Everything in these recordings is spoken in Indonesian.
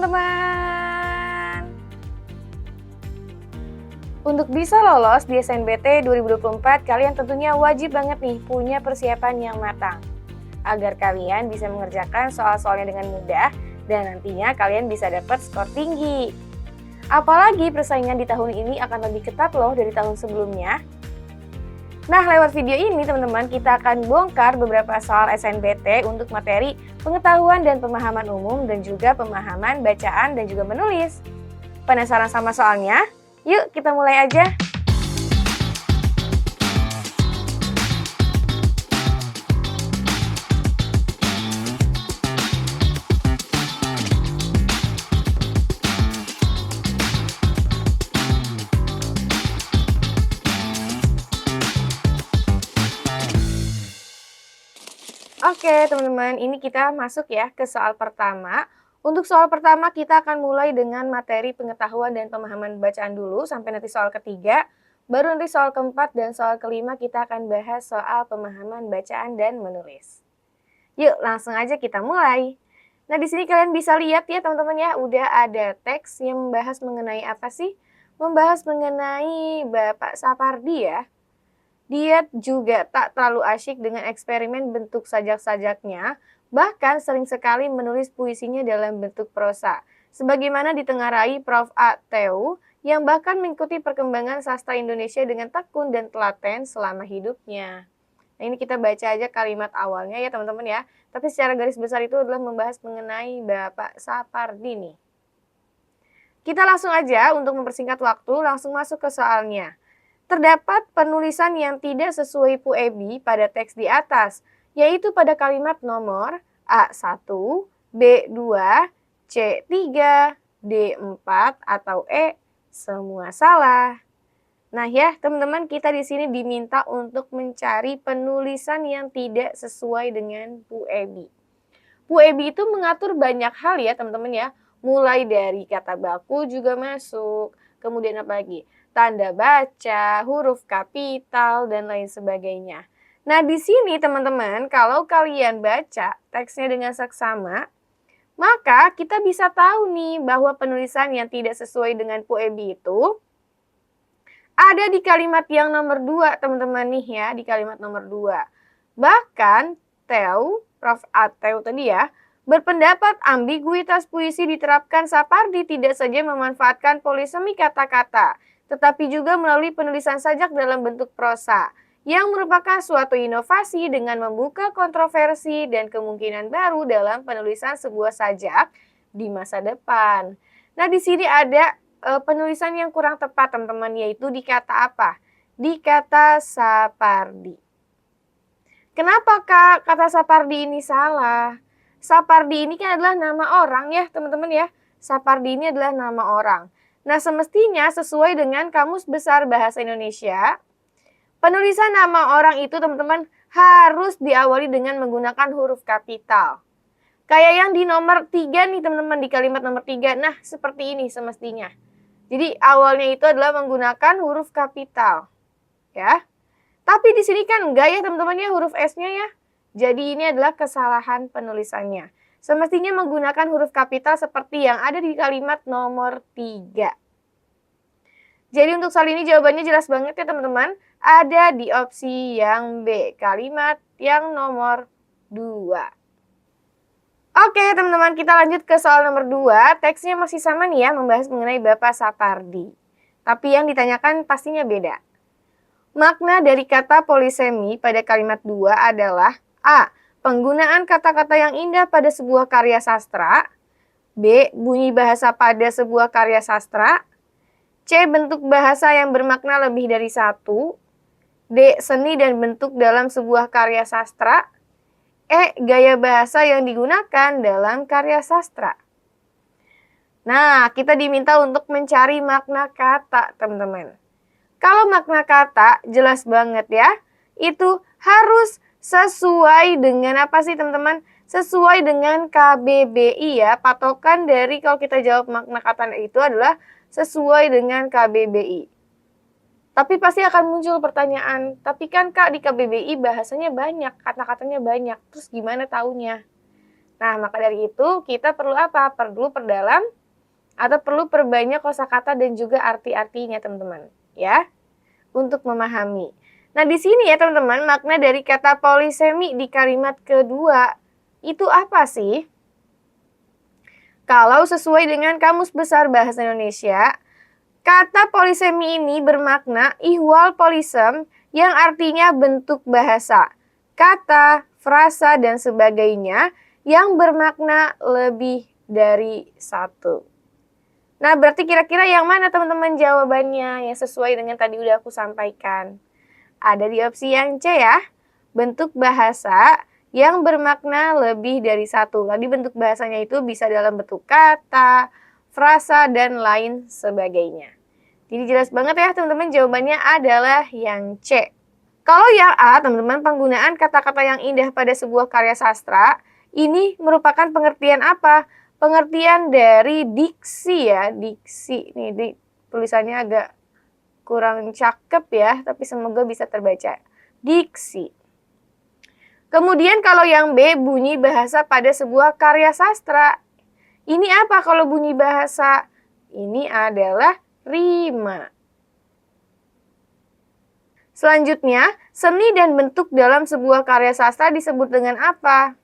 teman-teman. Untuk bisa lolos di SNBT 2024, kalian tentunya wajib banget nih punya persiapan yang matang. Agar kalian bisa mengerjakan soal-soalnya dengan mudah dan nantinya kalian bisa dapat skor tinggi. Apalagi persaingan di tahun ini akan lebih ketat loh dari tahun sebelumnya. Nah, lewat video ini teman-teman kita akan bongkar beberapa soal SNBT untuk materi pengetahuan dan pemahaman umum dan juga pemahaman bacaan dan juga menulis. Penasaran sama soalnya? Yuk kita mulai aja. Oke teman-teman, ini kita masuk ya ke soal pertama. Untuk soal pertama kita akan mulai dengan materi pengetahuan dan pemahaman bacaan dulu sampai nanti soal ketiga. Baru nanti soal keempat dan soal kelima kita akan bahas soal pemahaman bacaan dan menulis. Yuk langsung aja kita mulai. Nah di sini kalian bisa lihat ya teman-teman ya, udah ada teks yang membahas mengenai apa sih? Membahas mengenai Bapak Sapardi ya. Dia juga tak terlalu asyik dengan eksperimen bentuk sajak-sajaknya, bahkan sering sekali menulis puisinya dalam bentuk prosa. Sebagaimana ditengarai Prof. A. Tew, yang bahkan mengikuti perkembangan sastra Indonesia dengan tekun dan telaten selama hidupnya. Nah ini kita baca aja kalimat awalnya ya teman-teman ya. Tapi secara garis besar itu adalah membahas mengenai Bapak Sapardi nih. Kita langsung aja untuk mempersingkat waktu, langsung masuk ke soalnya. Terdapat penulisan yang tidak sesuai puebi pada teks di atas, yaitu pada kalimat nomor A1, B2, C3, D4, atau E, semua salah. Nah ya teman-teman, kita di sini diminta untuk mencari penulisan yang tidak sesuai dengan puebi. Puebi itu mengatur banyak hal ya teman-teman ya, mulai dari kata baku juga masuk, kemudian apa lagi? Tanda baca, huruf kapital, dan lain sebagainya. Nah, di sini teman-teman, kalau kalian baca teksnya dengan seksama, maka kita bisa tahu nih bahwa penulisan yang tidak sesuai dengan puebi itu ada di kalimat yang nomor 2, teman-teman nih ya, di kalimat nomor 2. Bahkan, Tew, Prof. A. Tew tadi ya, berpendapat ambiguitas puisi diterapkan Sapardi tidak saja memanfaatkan polisemi kata-kata, tetapi juga melalui penulisan sajak dalam bentuk prosa, yang merupakan suatu inovasi dengan membuka kontroversi dan kemungkinan baru dalam penulisan sebuah sajak di masa depan. Nah, di sini ada penulisan yang kurang tepat, teman-teman, yaitu di kata apa? Di kata Sapardi. Kenapa, Kak, kata Sapardi ini salah? Sapardi ini kan adalah nama orang ya, teman-teman ya. Sapardi ini adalah nama orang. Nah, semestinya sesuai dengan Kamus Besar Bahasa Indonesia, penulisan nama orang itu teman-teman harus diawali dengan menggunakan huruf kapital. Kayak yang di nomor 3 nih teman-teman, di kalimat nomor 3. Nah, seperti ini semestinya. Jadi awalnya itu adalah menggunakan huruf kapital. Ya. Tapi di sini kan enggak ya teman-teman ya, huruf S-nya ya. Jadi ini adalah kesalahan penulisannya. Semestinya menggunakan huruf kapital seperti yang ada di kalimat nomor 3. Jadi untuk soal ini jawabannya jelas banget ya teman-teman. Ada di opsi yang B, kalimat yang nomor 2. Oke teman-teman, kita lanjut ke soal nomor 2. Teksnya masih sama nih ya, membahas mengenai Bapak Sapardi. Tapi yang ditanyakan pastinya beda. Makna dari kata polisemi pada kalimat 2 adalah A. Penggunaan kata-kata yang indah pada sebuah karya sastra. B. Bunyi bahasa pada sebuah karya sastra. C. Bentuk bahasa yang bermakna lebih dari satu. D. Seni dan bentuk dalam sebuah karya sastra. E. Gaya bahasa yang digunakan dalam karya sastra. Nah, kita diminta untuk mencari makna kata, teman-teman. Kalau makna kata, jelas banget ya. Itu harus sesuai dengan apa sih teman-teman? Sesuai dengan KBBI ya. Patokan dari kalau kita jawab makna kata itu adalah sesuai dengan KBBI. Tapi pasti akan muncul pertanyaan, tapi kan Kak di KBBI bahasanya banyak, kata-katanya banyak, terus gimana taunya? Nah, maka dari itu kita perlu apa? Perlu perdalam atau perlu perbanyak kosakata dan juga arti-artinya, teman-teman, ya, untuk memahami. Nah, di sini ya, teman-teman, makna dari kata polisemi di kalimat kedua itu apa sih? Kalau sesuai dengan Kamus Besar Bahasa Indonesia, kata polisemi ini bermakna ihwal polisem yang artinya bentuk bahasa, kata, frasa, dan sebagainya yang bermakna lebih dari satu. Nah, berarti kira-kira yang mana teman-teman jawabannya yang sesuai dengan tadi udah aku sampaikan? Ada di opsi yang C ya, bentuk bahasa yang bermakna lebih dari satu. Tadi bentuk bahasanya itu bisa dalam bentuk kata, frasa, dan lain sebagainya. Jadi jelas banget ya teman-teman, jawabannya adalah yang C. Kalau yang A, teman-teman, penggunaan kata-kata yang indah pada sebuah karya sastra, ini merupakan pengertian apa? Pengertian dari diksi ya, diksi. Nih, tulisannya agak kurang cakep ya, tapi semoga bisa terbaca. Diksi. Kemudian kalau yang B, bunyi bahasa pada sebuah karya sastra. Ini apa kalau bunyi bahasa? Ini adalah rima. Selanjutnya, seni dan bentuk dalam sebuah karya sastra disebut dengan apa?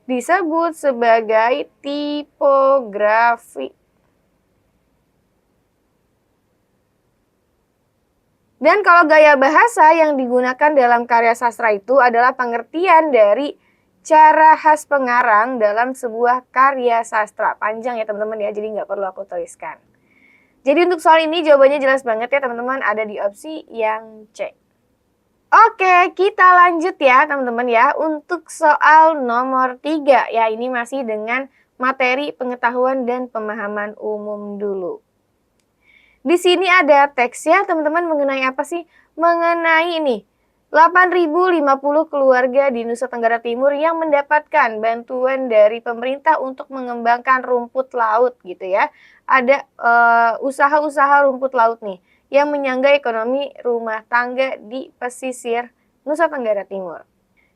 Disebut sebagai tipografi. Dan kalau gaya bahasa yang digunakan dalam karya sastra itu adalah pengertian dari cara khas pengarang dalam sebuah karya sastra. Panjang ya teman-teman ya, jadi nggak perlu aku tuliskan. Jadi untuk soal ini jawabannya jelas banget ya teman-teman, ada di opsi yang C. Oke, kita lanjut ya teman-teman ya untuk soal nomor 3. Ya, ini masih dengan materi pengetahuan dan pemahaman umum dulu. Di sini ada teks ya teman-teman mengenai apa sih? Mengenai ini, 8.050 keluarga di Nusa Tenggara Timur yang mendapatkan bantuan dari pemerintah untuk mengembangkan rumput laut gitu ya. Ada usaha-usaha rumput laut nih yang menyangga ekonomi rumah tangga di pesisir Nusa Tenggara Timur.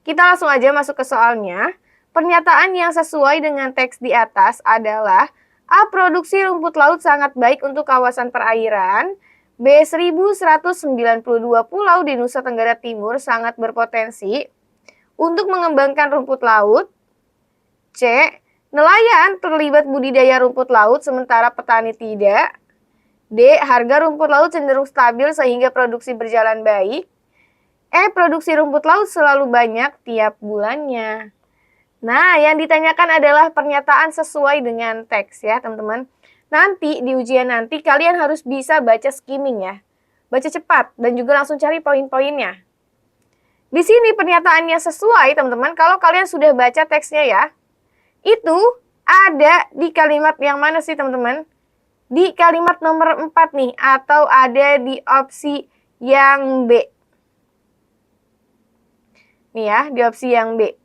Kita langsung aja masuk ke soalnya. Pernyataan yang sesuai dengan teks di atas adalah A. Produksi rumput laut sangat baik untuk kawasan perairan. B. 1.192 pulau di Nusa Tenggara Timur sangat berpotensi untuk mengembangkan rumput laut. C. Nelayan terlibat budidaya rumput laut sementara petani tidak. D. Harga rumput laut cenderung stabil sehingga produksi berjalan baik. E. Produksi rumput laut selalu banyak tiap bulannya. Nah, yang ditanyakan adalah pernyataan sesuai dengan teks ya teman-teman. Nanti di ujian nanti kalian harus bisa baca skimming ya. Baca cepat dan juga langsung cari poin-poinnya. Di sini pernyataannya sesuai teman-teman kalau kalian sudah baca teksnya ya. Itu ada di kalimat yang mana sih teman-teman? Di kalimat nomor 4 nih, atau ada di opsi yang B. Nih ya, di opsi yang B.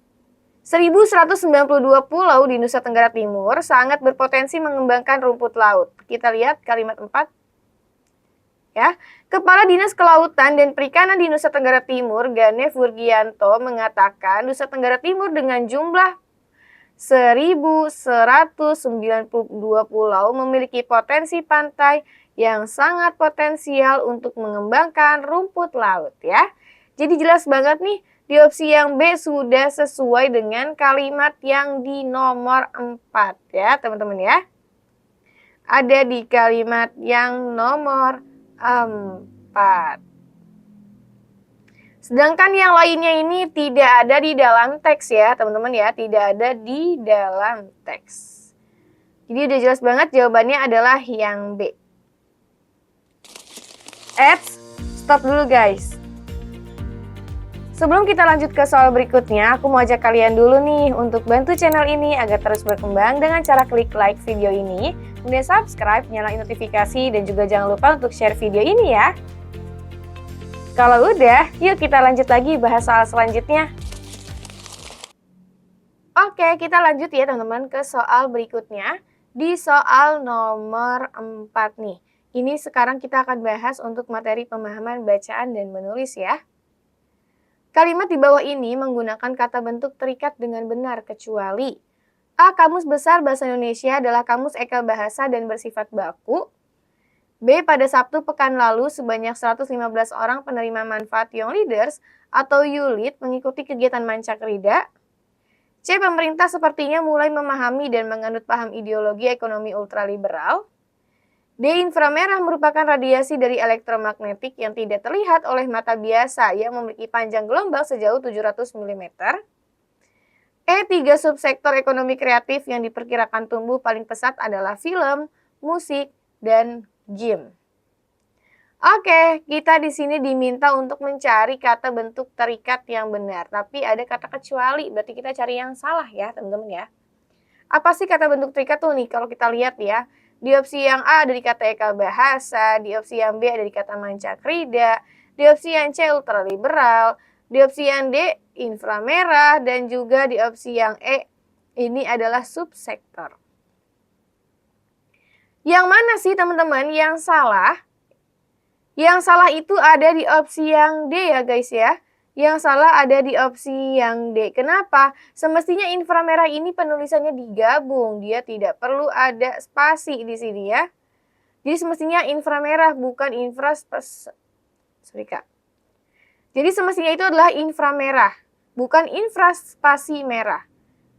1.192 pulau di Nusa Tenggara Timur sangat berpotensi mengembangkan rumput laut. Kita lihat kalimat 4. Ya, Kepala Dinas Kelautan dan Perikanan di Nusa Tenggara Timur, Ganef Wurgianto, mengatakan Nusa Tenggara Timur dengan jumlah 1.192 pulau memiliki potensi pantai yang sangat potensial untuk mengembangkan rumput laut ya. Jadi jelas banget nih di opsi yang B sudah sesuai dengan kalimat yang di nomor 4 ya teman-teman ya. Ada di kalimat yang nomor 4. Sedangkan yang lainnya ini tidak ada di dalam teks ya teman-teman ya, tidak ada di dalam teks. Jadi udah jelas banget jawabannya adalah yang B. Stop dulu guys. Sebelum kita lanjut ke soal berikutnya, aku mau ajak kalian dulu nih untuk bantu channel ini agar terus berkembang dengan cara klik like video ini, kemudian subscribe, nyalain notifikasi, dan juga jangan lupa untuk share video ini ya. Kalau udah, yuk kita lanjut lagi bahas soal selanjutnya. Oke, kita lanjut ya teman-teman ke soal berikutnya. Di soal nomor 4 nih. Ini sekarang kita akan bahas untuk materi pemahaman bacaan dan menulis ya. Kalimat di bawah ini menggunakan kata bentuk terikat dengan benar kecuali A. Kamus Besar Bahasa Indonesia adalah kamus eka bahasa dan bersifat baku. B. Pada Sabtu pekan lalu, sebanyak 115 orang penerima manfaat Young Leaders atau YULID mengikuti kegiatan Mancakrida. C. Pemerintah sepertinya mulai memahami dan menganut paham ideologi ekonomi ultraliberal. D. Inframerah merupakan radiasi dari elektromagnetik yang tidak terlihat oleh mata biasa yang memiliki panjang gelombang sejauh 700 mm. E. 3 subsektor ekonomi kreatif yang diperkirakan tumbuh paling pesat adalah film, musik, dan game. Oke, kita di sini diminta untuk mencari kata bentuk terikat yang benar, tapi ada kata kecuali, berarti kita cari yang salah ya, teman-teman ya. Apa sih kata bentuk terikat tuh nih? Kalau kita lihat ya, di opsi yang A ada di kata eka bahasa, di opsi yang B ada di kata Mancakrida, di opsi yang C ultraliberal, di opsi yang D inframerah, dan juga di opsi yang E ini adalah subsektor. Yang mana sih teman-teman yang salah? Yang salah itu ada di opsi yang D ya guys ya. Yang salah ada di opsi yang D. Kenapa? Semestinya inframerah ini penulisannya digabung. Dia tidak perlu ada spasi di sini ya. Jadi semestinya inframerah bukan Jadi semestinya itu adalah inframerah, bukan infraspasi merah.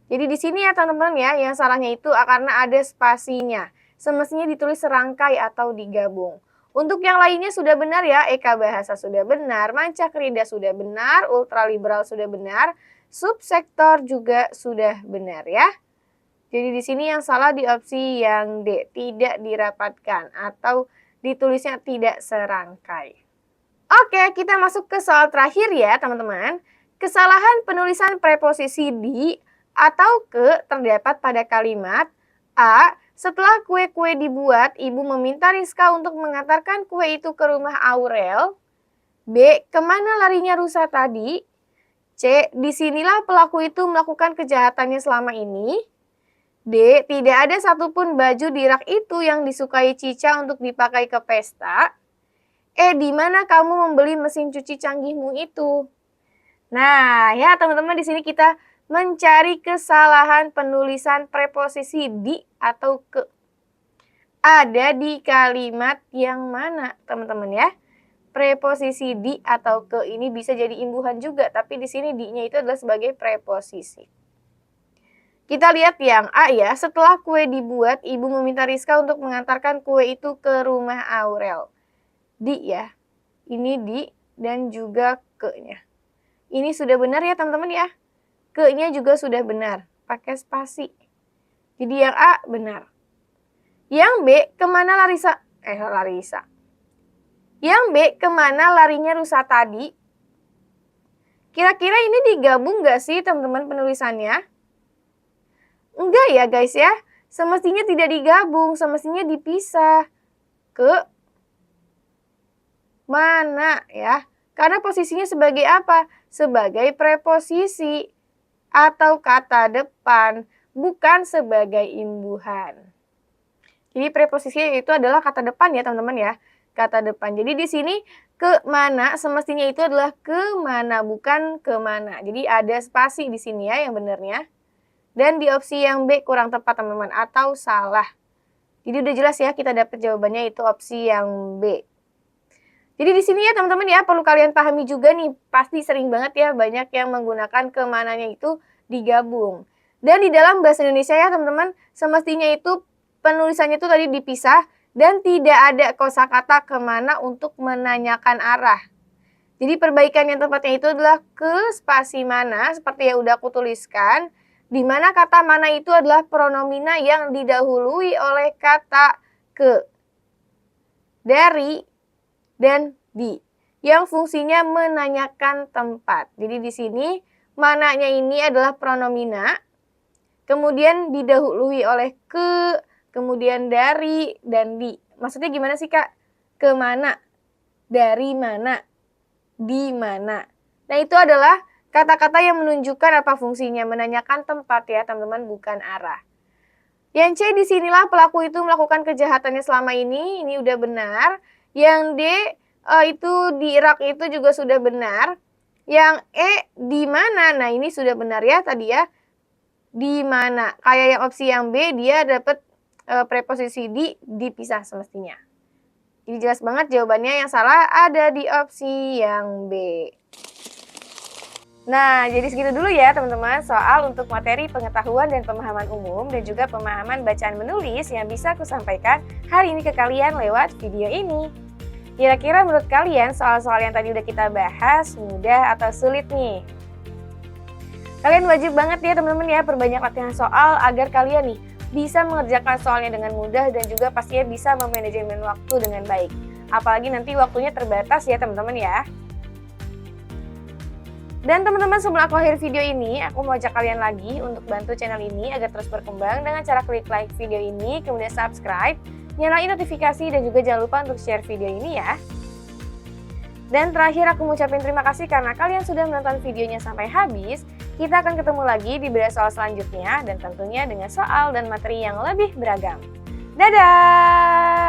Jadi di sini ya teman-teman ya, yang salahnya itu karena ada spasinya. Semestinya ditulis serangkai atau digabung. Untuk yang lainnya sudah benar ya, eka bahasa sudah benar, Mancakrida sudah benar, ultraliberal sudah benar, subsektor juga sudah benar ya. Jadi di sini yang salah di opsi yang D, tidak dirapatkan atau ditulisnya tidak serangkai. Oke, kita masuk ke soal terakhir ya teman-teman. Kesalahan penulisan preposisi di atau ke terdapat pada kalimat A. Setelah kue-kue dibuat, ibu meminta Rizka untuk mengantarkan kue itu ke rumah Aurel. B. Kemana larinya rusa tadi? C. Disinilah pelaku itu melakukan kejahatannya selama ini. D. Tidak ada satupun baju di rak itu yang disukai Cica untuk dipakai ke pesta. Di mana kamu membeli mesin cuci canggihmu itu? Nah, ya teman-teman di sini kita mencari kesalahan penulisan preposisi di atau ke. Ada di kalimat yang mana, teman-teman ya? Preposisi di atau ke ini bisa jadi imbuhan juga, tapi di sini di-nya itu adalah sebagai preposisi. Kita lihat yang A ya, setelah kue dibuat, ibu meminta Rizka untuk mengantarkan kue itu ke rumah Aurel. Di ya, ini di dan juga ke-nya. Ini sudah benar ya teman-teman ya. Ke-nya juga sudah benar, pakai spasi. Jadi yang A benar. Yang B, kemana Larisa? Yang B, kemana larinya rusa tadi? Kira-kira ini digabung nggak sih teman-teman penulisannya? Enggak ya guys ya. Semestinya tidak digabung, semestinya dipisah. Ke mana ya? Karena posisinya sebagai apa? Sebagai preposisi atau kata depan, bukan sebagai imbuhan. Jadi preposisinya itu adalah kata depan ya teman-teman ya. Kata depan. Jadi di sini ke mana semestinya itu adalah ke mana, bukan kemana. Jadi ada spasi di sini ya yang benarnya. Dan di opsi yang B kurang tepat teman-teman atau salah. Jadi udah jelas ya kita dapat jawabannya itu opsi yang B. Jadi di sini ya teman-teman ya perlu kalian pahami juga nih, pasti sering banget ya banyak yang menggunakan kemananya itu digabung. Dan di dalam bahasa Indonesia ya teman-teman, semestinya itu penulisannya itu tadi dipisah dan tidak ada kosakata kemana untuk menanyakan arah. Jadi perbaikan yang tepatnya itu adalah ke spasi mana, seperti yang udah aku tuliskan, di mana kata mana itu adalah pronomina yang didahului oleh kata ke, dari, dan di, yang fungsinya menanyakan tempat. Jadi di sini mananya ini adalah pronomina, kemudian didahului oleh ke, kemudian dari, dan di. Maksudnya gimana sih Kak? Kemana? Dari mana? Di mana? Nah itu adalah kata-kata yang menunjukkan apa fungsinya, menanyakan tempat ya teman-teman, bukan arah. Yang C, disinilah pelaku itu melakukan kejahatannya selama ini udah benar. Yang D, itu di Irak itu juga sudah benar. Yang E, di mana? Nah ini sudah benar ya tadi ya. Di mana? Kayak yang opsi yang B, dia dapat preposisi di, dipisah semestinya. Jadi jelas banget jawabannya yang salah ada di opsi yang B. Nah, jadi segitu dulu ya teman-teman soal untuk materi pengetahuan dan pemahaman umum dan juga pemahaman bacaan menulis yang bisa aku sampaikan hari ini ke kalian lewat video ini. Kira-kira menurut kalian soal-soal yang tadi udah kita bahas mudah atau sulit nih? Kalian wajib banget ya teman-teman ya perbanyak latihan soal agar kalian nih bisa mengerjakan soalnya dengan mudah dan juga pastinya bisa memanajemen waktu dengan baik. Apalagi nanti waktunya terbatas ya teman-teman ya. Dan teman-teman sebelum aku akhir video ini, aku mau ajak kalian lagi untuk bantu channel ini agar terus berkembang dengan cara klik like video ini, kemudian subscribe, nyalain notifikasi dan juga jangan lupa untuk share video ini ya. Dan terakhir aku mengucapkan terima kasih karena kalian sudah menonton videonya sampai habis. Kita akan ketemu lagi di video soal selanjutnya dan tentunya dengan soal dan materi yang lebih beragam. Dadah!